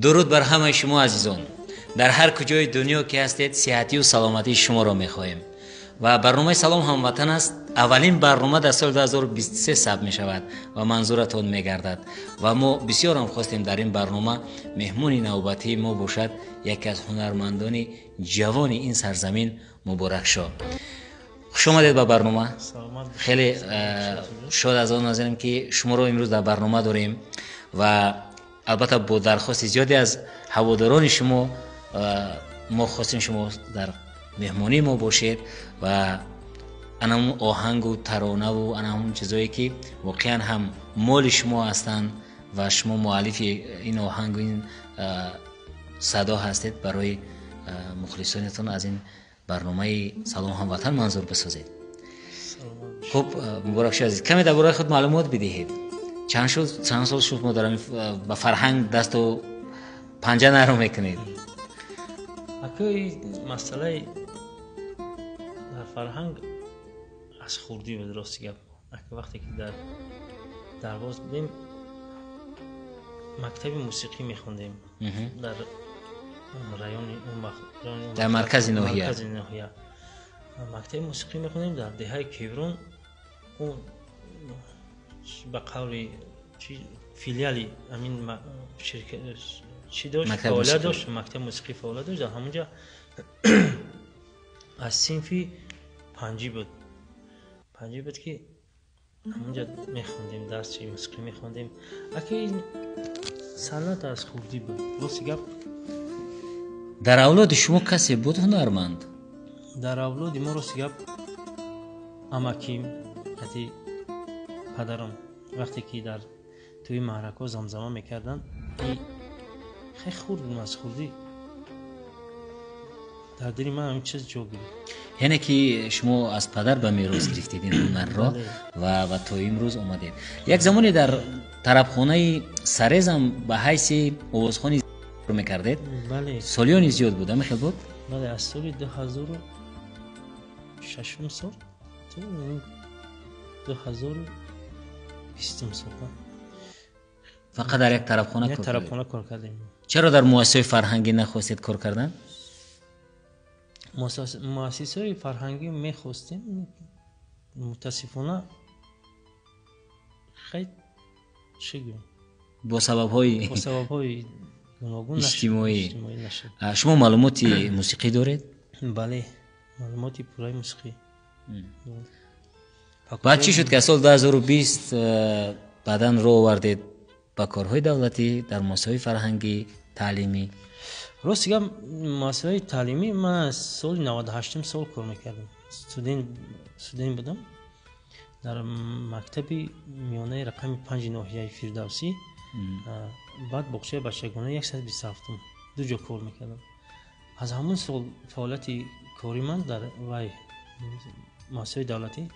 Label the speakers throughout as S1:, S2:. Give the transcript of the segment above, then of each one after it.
S1: درود بر همه شما عزیزان. در هر کجای دنیا که هستید صحتی و سلامتی شما را می‌خواهیم. و برنامه سلام هموطن است. اولین برنامه در سال 2023 ثبت می شود و منظورتون می گردد و ما بسیار هم خواستیم در این برنامه مهمون نوبتی ما باشد یکی از هنرمندان جوان این سرزمین مبارک شاه. خوش آمدید به برنامه. خیلی شاد از آن ناظریم که شما رو امروز در برنامه داریم و البته با درخواست زیادی از هواداران شما ما خواستیم شما در مهمانی ما باشید و اون آهنگ و ترانه و اون چیزایی که واقعا هم مال شما هستند و شما مؤلف این آهنگ و این صدا هستید برای مخلصانتون از این برنامه سلام هموطن منظور بسازید. خب مبارک شد عزیز. کمی درباره خود معلومات بدهید. چند سال شد ما داریم با فرهنگ دست و پنجه نرم میکنید؟
S2: اکی مسئله در فرهنگ از خوردی به درستی گپ. اکی وقتی که در باز بودیم مکتب موسیقی میخوندیم در رایون
S1: در مرکز ناحیه
S2: مکتب موسیقی میخوندیم در دهه کیبرون. اون به قول فیلیالی همین شرکت چی داشت فعالیت داشت، مکتب موسیقی فعالیت داشت. در همونجا از صنفی پنجی بود که همونجا میخوندیم درس موسیقی میخوندیم. اگه این سنت از خوردی بود واسه گپ.
S1: در اولاد شما کسی بود هنرمند؟
S2: در اولاد ما واسه گپ اماکیم حتی پدرم وقتی که در توی معرکه زمزمه میکردن خیلی خوردیم از خوردی. در دلی من همین چیز جو بود.
S1: یعنی که شما از پدر به میراث گرفتید این هنر را و تا امروز اومدید. یک زمانی در طربخانه سرز هم به حیث آوازخوانی رو میکردید؟
S2: بله.
S1: سالیانی زیاد بود؟ همه خیلی بود؟
S2: بله از سال 2006 سال 2020 سال
S1: فقط در یک طربخانه
S2: کار کردیم.
S1: چرا در مؤسسه فرهنگی نخواستید کار کردن؟
S2: مؤسسه فرهنگی میخواستیم متاسفانه خیلی چگونه
S1: با سبب‌های
S2: گوناگون
S1: اجتماعی
S2: نشد.
S1: شما معلوماتی موسیقی دارید؟
S2: بله معلوماتی پورای موسیقی.
S1: بعد چی شد که سال 2020 بعداً رو آوردید با کارهای دولتی در مؤسسه فرهنگی تعلیمی؟
S2: راست میگم مؤسسه تعلیمی من از سال 98 سال کار میکردم. استودنت بودم در مکتبی میانه رقم 5 ناحیه فردوسی. بعد بخشه بچگانه 127 دو جا کار میکردم. از همون سال فعالیت کاری من در وای مؤسسه دولتی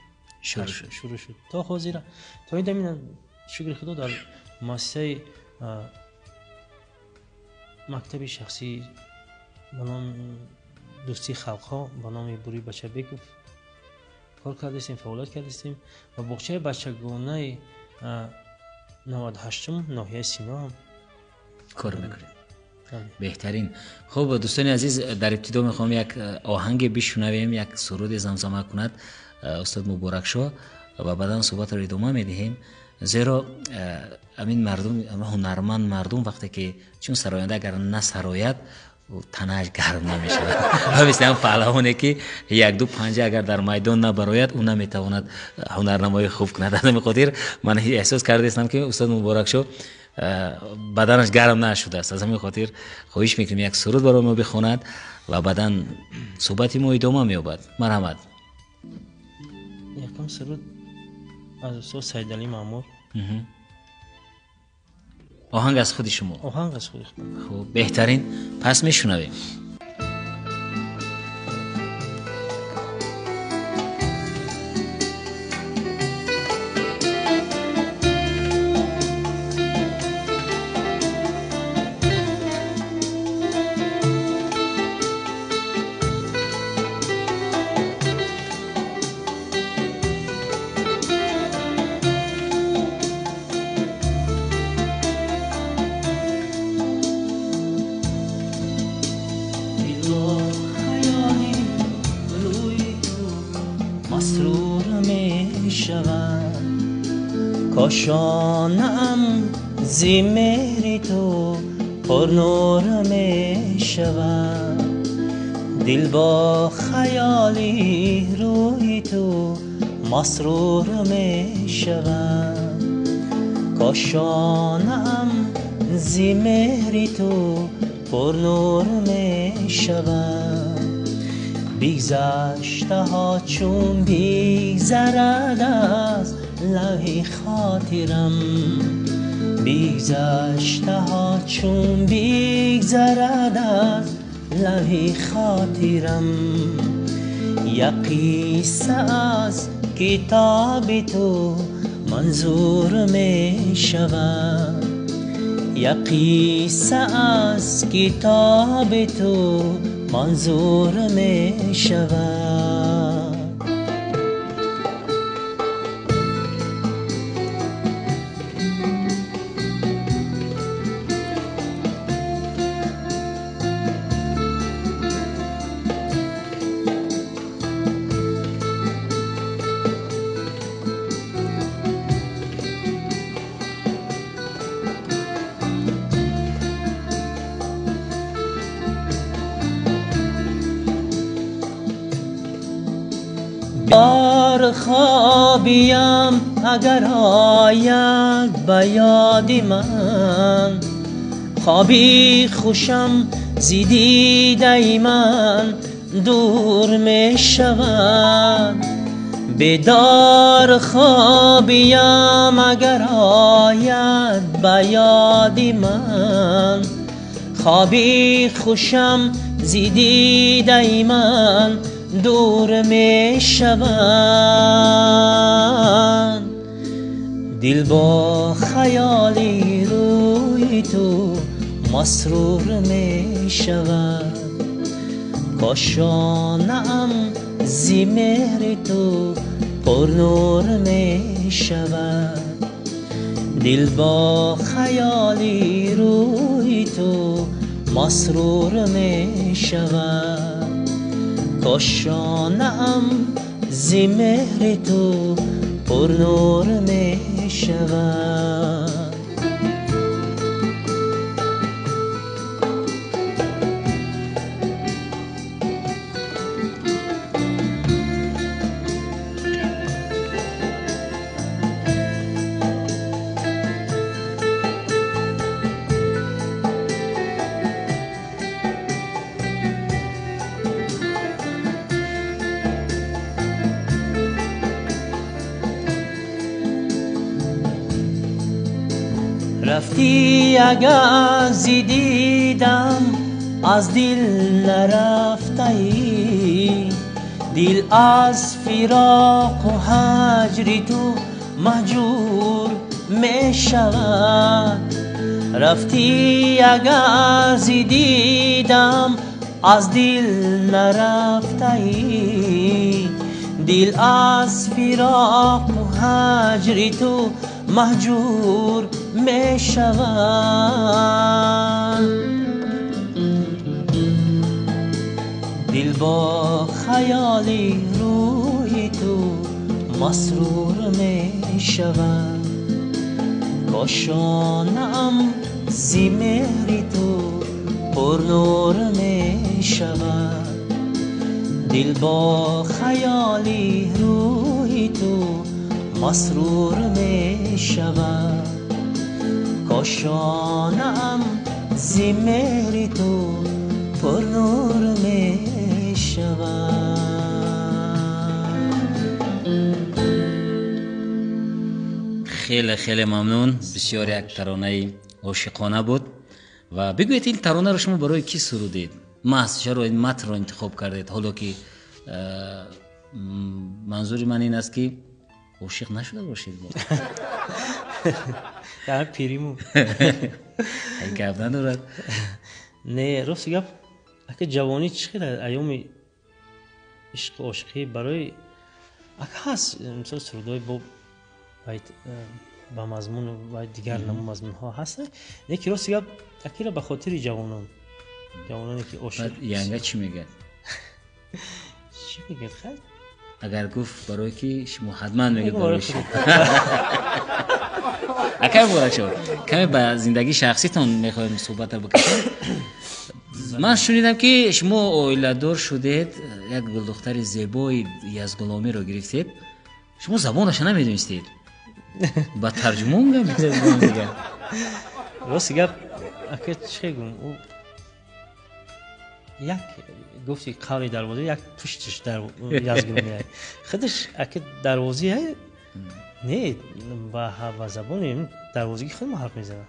S2: شروع شد تا حاضر. تا این دمیدن شکر خدا در مؤسسه مکتب شخصی به نام دوستی خلق‌ها به نام بوری بچه بیکوف کار کردیم، فعالیت کردیم و بخشه بچگانه 98 ناحیه سینا هم
S1: کار میکنیم. بهترین. خب دوستان عزیز در ابتدا میخوام یک آهنگ بشنویم، یک سرود زمزمه کند استاد مبارک شاه و بعدا صحبت رو ادامه میدهیم. زیرا امین مردم هنرمند مردم وقتی که چون سراینده اگر نسراید تنش گرم نمیشه و مثل هم پهلوانه که یک دو پنجه اگر در میدان نبراید اون نمیتواند هنرنمایی خوب کند. از همین خاطر من احساس کردم که استاد مبارک شاه بدنش گرم نشده است. از همین خاطر خواهش میکنم یک سرود برای ما بخواند و بعدا صحبت ما ادامه مییابد. مرحمت.
S2: یکم سرود از استاد سیدعلی مامور.
S1: آهنگ از خود شما؟
S2: آهنگ از خود.
S1: خب بهترین. پس میشنویم.
S2: کاشانم زی مهر تو پر نور می شود، دل با خیالی روی تو مسرور می شود. کاشانم زی مهر تو پر نور می شود، بگذشته ها چون بگذرد از لوح خاطرم، بگذشته ها چون بگذرد از لوح خاطرم. یک قصه از کتاب تو منظور می شود، یک قصه از کتاب تو منظور می شود. بار خوابیم اگر آید به یاد من، خوابی خوشم زی دیده من دور می شود. بیدار خوابیم اگر آید به یاد من، خوابی خوشم زی دیده من دور می شود. دل با خیالی روی تو مسرور می شود، کاشانم زی مهر تو پر نور می شود. دل با خیالی روی تو مسرور می شود، کاشانم زی مهر تو پر نور می شود. رفتی اگر زی دیدم از دل نرفته ای، دل از فراق و هجر تو مهجور می شود. رفتی اگر زی دیدم از دل نرفته ای، دل از فراق و هجر تو مهجور می شود. دل با خیالی روی تو مسرور می شود، کاشانم زی مهر تو پر نور می شود. دل با خیالی روی تو مسرور می شود، کاشانم زی مهر تو پر نور می شود.
S1: خیلی خیلی ممنون. بسیار یک ترانه عاشقانه بود. و بگویید این ترانه رو شما برای کی سرودید؟ چرا این متن رو انتخاب کردید؟ حالا که منظور من این است که عاشق نشده باشید.
S2: در پیریمو
S1: این گپ ندارد.
S2: نه راست گپ، اگه جوانی چقدر ایام عشق و عاشقی برای اگه هست مثلا سرودای با با مضمون و دیگر نمو مضمون ها هست، نه که راست گپ اکی به خاطر جوانانی که عاشق.
S1: یعنی چی میگه؟
S2: چی میگه خیلی؟
S1: اگر گفت برای کی شما حتما میگه برای شما. اکای مبارک شد. کمی با زندگی شخصیتون میخوایم صحبت بکنیم. من شنیدم که شما اویلادور شدید، یک گل دختر زیبای یزدگلامی رو گرفتید. شما زبانش نمیدونستید. با ترجمه میگم.
S2: راست گپ اگه چه گم او یک گفتی قولی دروازه یک پشتش در یزدگلامی خودش اگه دروازه نه و زبان دروازگی خیلی حرف میزنه.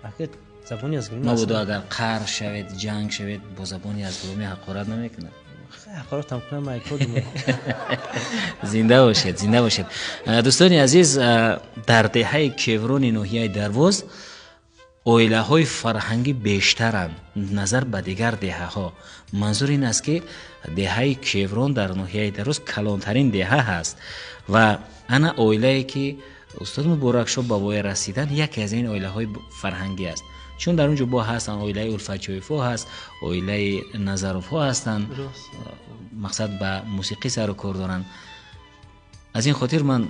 S2: اگه زبان یزدگلامی
S1: مبادا اگر قهر شوید، جنگ شوید، با زبان یزدگلامی حقارت نمیکنه.
S2: حقارت هم کنم مایکود.
S1: زنده باشید، زنده باشید. دوستان عزیز، در دهه کیورون ناحیه درواز اویله های فرهنگی بیشترند نظر به دیگر دهه ها. منظور این است که دهه کیورون در ناحیه درواز کلانترین دهه هست و انا اویله که استاد مبارک شو با وای رسیدن یکی از این اویله های فرهنگی است. چون در اونجا با هستن اویله الفاچویفو هست، اویله نظروفو هستن، مقصد به موسیقی سر و کار دارن. از این خاطر من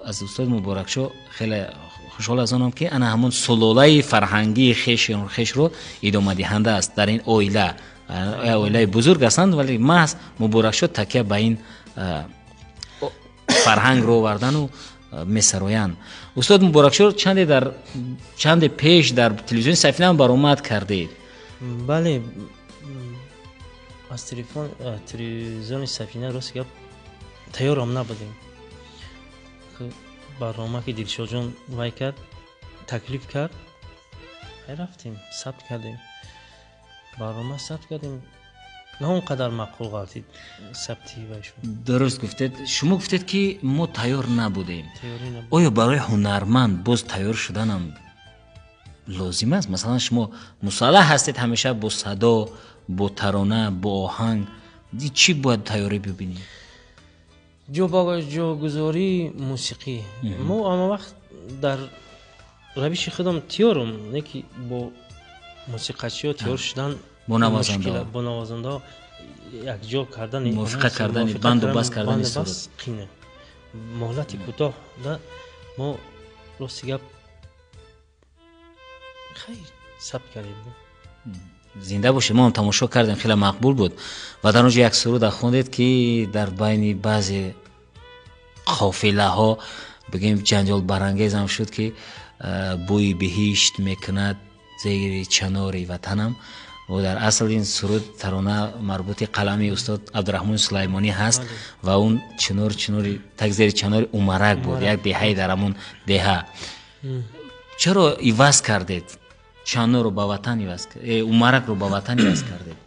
S1: از استاد مبارک شو خیلی خوشحال از آنم که انا همون سلوله فرهنگی خیش رو ادامه دهنده است در این اویله بزرگ هستند، ولی محض مبارک شو تکیه به این فرهنگ رو وردن و میسرویان. استاد مبارک شو چند پیش در تلویزیون سفینه هم برآمد کردید.
S2: بله، از تلویزیون سفینه راست گپ تیار هم نبودیم که برنامه که دلشاد جان وای کرد تکلیف کرد رفتیم ثبت کردیم، برنامه ثبت کردیم. نه اونقدر معقول غلطید ثبتی وایش. درست
S1: گفتید. شما گفتید که ما تیار نبودیم. آیا برای هنرمند باز تیار شدنم لازم است؟ مثلا شما مسلح هستید همیشه با صدا، با ترانه، با آهنگ، چی باید تیاری ببینید؟
S2: جاگذاری موسیقی. ما اما وقت در روش خودم تیارم، نه که با موسیقیچی ها تیار شدن
S1: با
S2: نوازنده یک جا کردن،
S1: موافقت کردن، بند و بس کردن است.
S2: مهلت کوتاه ده ما راستی گپ خیلی ثبت کردیم.
S1: زنده باشید. ما هم تماشا کردیم، خیلی مقبول بود و در اونجا یک سرود خوندید که در بین بعضی قافله ها بگیم جنجال برانگیز هم شد که بوی بهشت میکند زیر چنار وطنم و در اصل این سرود ترانه مربوط قلمی استاد عبدالرحمن سلیمانی هست و اون چناری تک زیر چنار عمرک بود، یک دهه در همون دهه. چرا ایواز کردید چنار رو با وطن ایواز کردید، عمرک رو با وطن ایواز کردید؟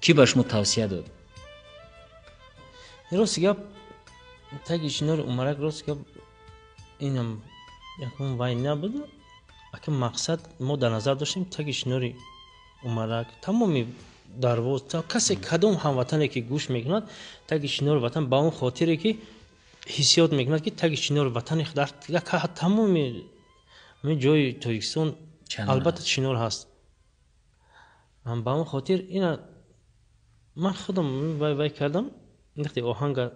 S1: کی به شما توصیه داد؟
S2: راست گپ تک چنار عمرک راست گپ اینم یکم وای نبود. اگه مقصد ما در نظر داشتیم تک چنار عمرک تمامی درواز تا کسی کدوم هموطنی که گوش میکند تک چنار وطن با اون خاطری که حسیات میکند که تک چنار وطن در تمامی جای تاجیکستان البته چنار هست. من با اون خاطر اینا من خودم وای کردم. وقتی آهنگ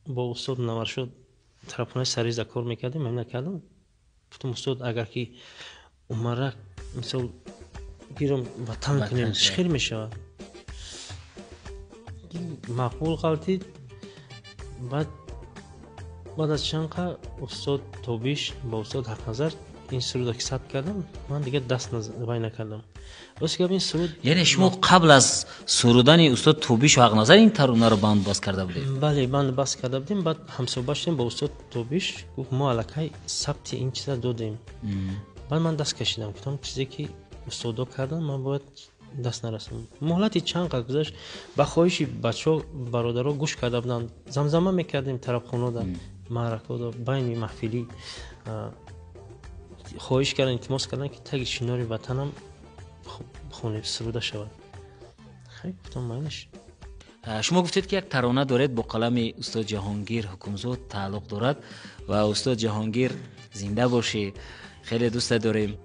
S2: با استاد نوارشد طرفانه سریز کار میکردیم من نکردم. گفتم استاد اگر که عمرک مثلا گیرم وطن کنیم چخیر میشه؟ مقبول غلطید. بعد از چند قدر استاد توبیش با استاد حق نظر این سرود که ثبت کردم من دیگه دست وای نکردم. راست که این سرود
S1: یعنی شما قبل از سرودن استاد توبیش و حق نظر این ترانه رو بند باز کرده بودید؟
S2: بله بند باز کرده بودیم. بعد همصحبت شدیم با استاد توبیش، گفت ما الکی ثبت این چیزا دادیم. بعد من دست کشیدم گفتم چیزی که استادا کردن من باید دست نرسم. مهلتی چند قدر گذشت. با خواهش بچه‌ها برادرها گوش کرده بودن، زمزمه میکردیم طرف خونه دا معرکه دا بین محفلی خواهش کردن، التماس کردن که تگ چنار وطنم خونه سروده شود. خیلی گفتم معنیش.
S1: شما گفتید که یک ترانه دارید با قلم استاد جهانگیر حکمزاد تعلق دارد و استاد جهانگیر زنده باشه، خیلی دوست داریم.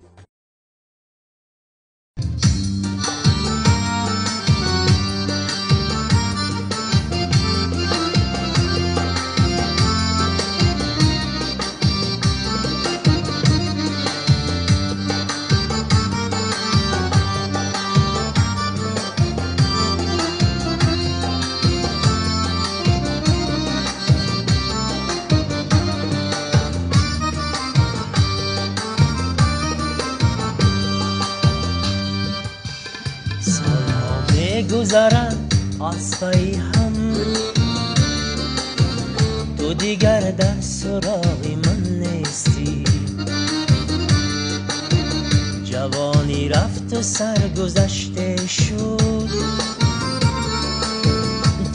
S2: میگذرند از پی هم، تو دیگر در سراغ من نیستی. جوانی رفت و سرگذشته شد،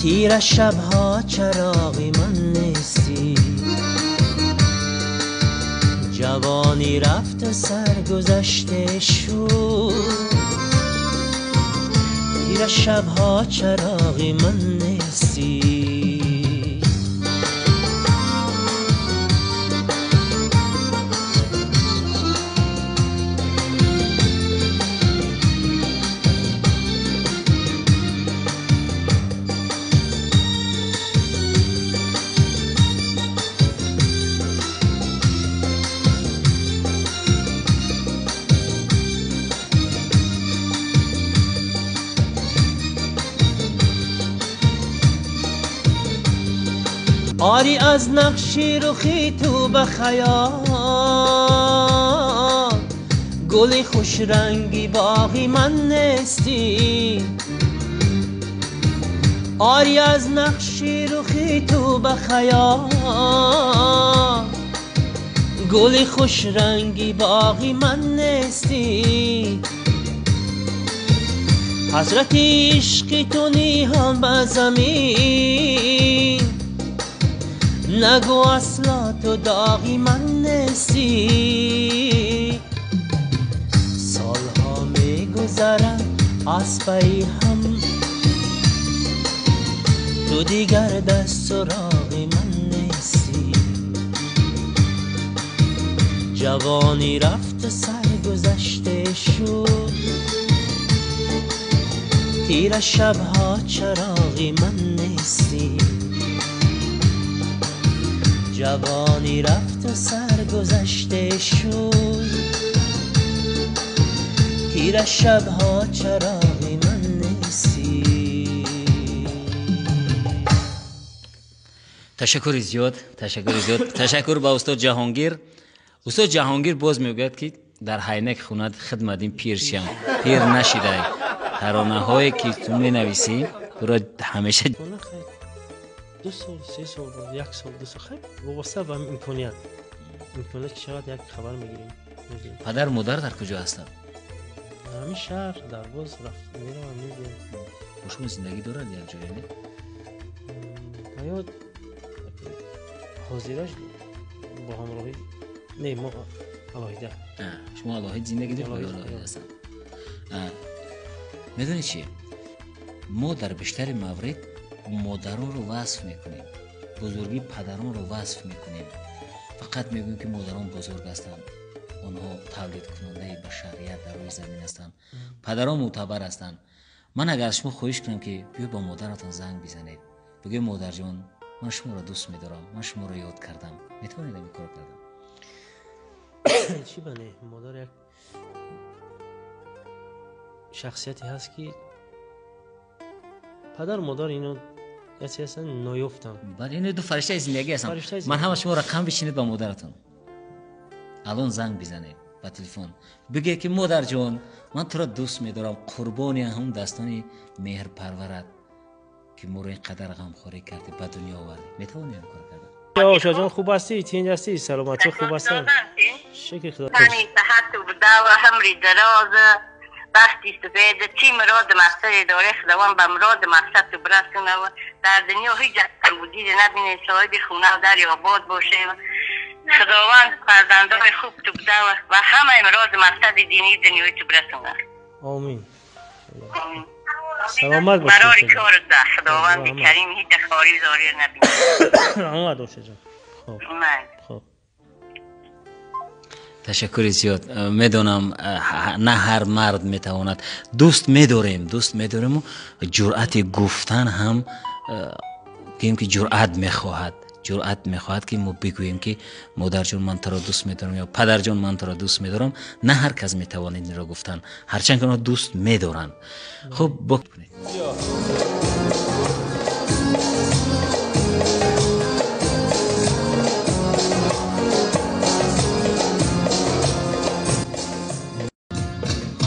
S2: تیر شبها چراغ من نیستی. جوانی رفت و سرگذشته شد، تیر شبها چراغ من نیستی. آری از نقشی رخی تو به خیال، گل خوش رنگی باقی من نیستی. آری از نقشی رخی تو به خیال، گل خوش رنگی باقی من نیستی. حضرت عشق تو نیهان به زمین، نگو اصلا تو داغی من نیستی. سالها میگذرند از پی هم، تو دیگر در سراغ من نیستی. جوانی رفت و سرگذشته شد، تیر شبها چراغ من نیستی. جوانی رفت و سرگذشته شد، تیر شبها چراغ من نیستی.
S1: تشکر زیاد تشکر به استاد جهانگیر. استاد جهانگیر باز میگوید که در حینک خوند خدمتیم پیر شم، پیر نشیده. ترانه هایی که تو می نویسی تو را همیشه
S2: 2 سال 3 سال 1 سال 2 سال خیلی وابسته به امکانیت که چقدر یک خبر میگیریم.
S1: پدر مادر در کجا هستند؟
S2: همین شهر در باز رفت میرم میگه.
S1: با شما زندگی دارد یک جایی نه؟
S2: حیات حاضرش با همراهی نه ما علاهیده.
S1: شما علاهید زندگی دارید یا علاهید هستند؟ میدونی چی؟ ما در بیشتر موارد مادران رو وصف میکنیم، بزرگی پدران رو وصف میکنیم. فقط میگویم که مادران بزرگ هستند، آنها تولید کننده بشریت در روی زمین هستند، پدران معتبر هستند. من اگر شما خواهش کنم که بیا با مادرتان زنگ بزنید، بگید مادر جان من شما را دوست میدارم، من شما را یاد کردم، میتونید این کار کردم؟
S2: چی بنه؟ مادر یک شخصیتی هست که پدر مادر اینو یعنی اصلا نایفتم.
S1: بله این دو فرشته زندگی هستن. من همه شما رقم بشینید با مادرتون الان زنگ بزنید با تلفن، بگه که مادر جان من تو را دوست میدارم، قربانی هم دستانی مهر پرورت که ما رو اینقدر غمخواری کردی به دنیا آوردی. میتونی این کار کردن؟
S2: آشا جان خوب هستی؟ تینج هستی؟ سلامتی خوب هستی؟ شکر خدا.
S3: تانی صحت و دعوه همری دراز بختی سفید چی مراد مقصد اداره خداوند به مراد مقصد تو برسونه و در دنیا هیچ وجود نبینه، صاحب خونه و در آباد باشه و خداوند فرزندان خوب تو بده و همه مراد مقصد دینی دنیای تو برسونه.
S2: آمین. سلامت باشید.
S3: برای کار ده خداوند کریم هیچ خاری زاری نبینه.
S2: آمد آشا جان. خب.
S1: تشکر زیاد. میدونم نه هر مرد میتواند، دوست میداریم و جرأت گفتن هم که جرأت میخواهد که ما بگوییم که مادر جان من تو را دوست میدارم یا پدر جان من تو را دوست میدارم. نه هر کس میتواند این را گفتن، هرچند که اونا دوست میدارن. خب بکنید.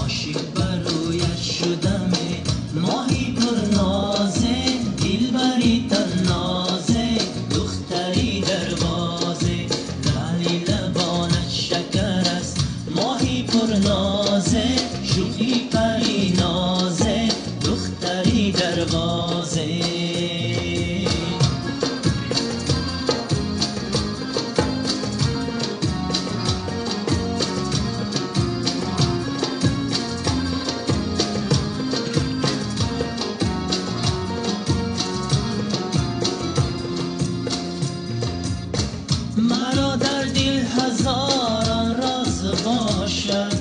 S4: عاشق برایش شدم ماهی
S2: شوخی پری نازه دختری دروازه. مرا در دل هزاران راز باشد،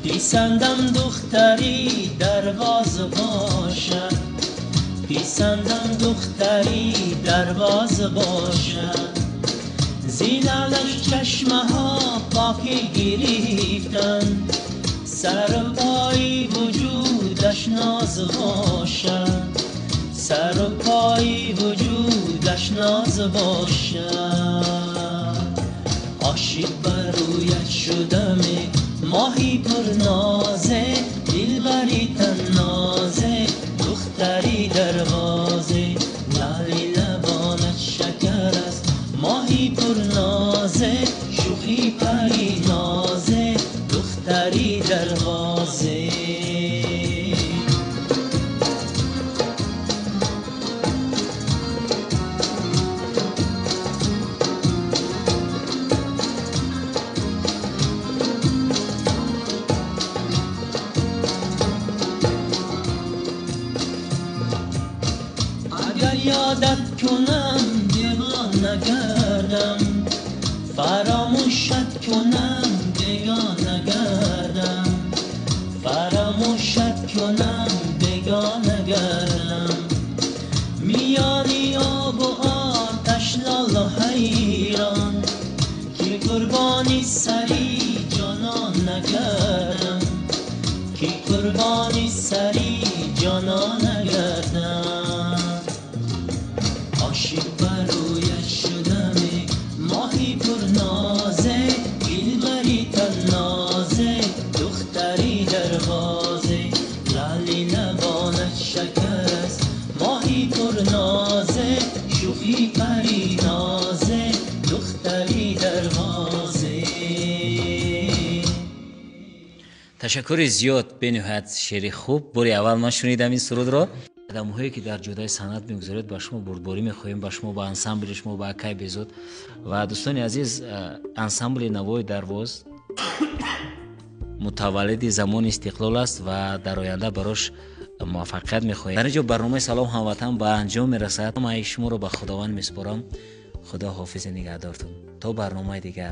S2: پیسندم دختری درواز باشد، پیسندم دختری درواز باشد. زینالش چشمه ها پاکی گریفتن، سر و پای وجودش ناز باشد، سر و پای وجودش ناز باشد. عاشق بر رویت شدم ماهی پر نازه، دلبری تنازه دختری دروازه. لالی لبانت شکر است ماهی پر نازه، شوخی پری نازه دختری دروازه. اگر یادت کنم دیوانه گردم، فراموشت کنم بیگانه گردم، فراموشت کنم بیگانه گردم. میانی آب و آتش لال و حیران، که قربانی سری جانان نگردم، که قربانی سری جانان نگردم. عاشق بر رویت شدم ماهی پر نازه، دلبری تنازه دختری دروازه. لالی لبانت شکر است ماهی پر نازه، شوخی پری نازه دختری دروازه.
S1: تشکر زیاد، به نهایت شعر خوب. باری اول من شنیدم این سرود را. قدم‌هایی که در جدای صنعت می‌گذارید با شما بردباری می‌خواهیم، با شما، با انسامبل شما، با اکای بزود و دوستان عزیز. انسامبل نوای درواز متولد زمان استقلال است و در آینده براش موفقیت می‌خواهیم. در اینجا برنامه سلام هموطن به انجام می‌رسد. من شما رو به خداوند می‌سپارم. خدا حافظ نگهدارتون تا برنامه دیگر.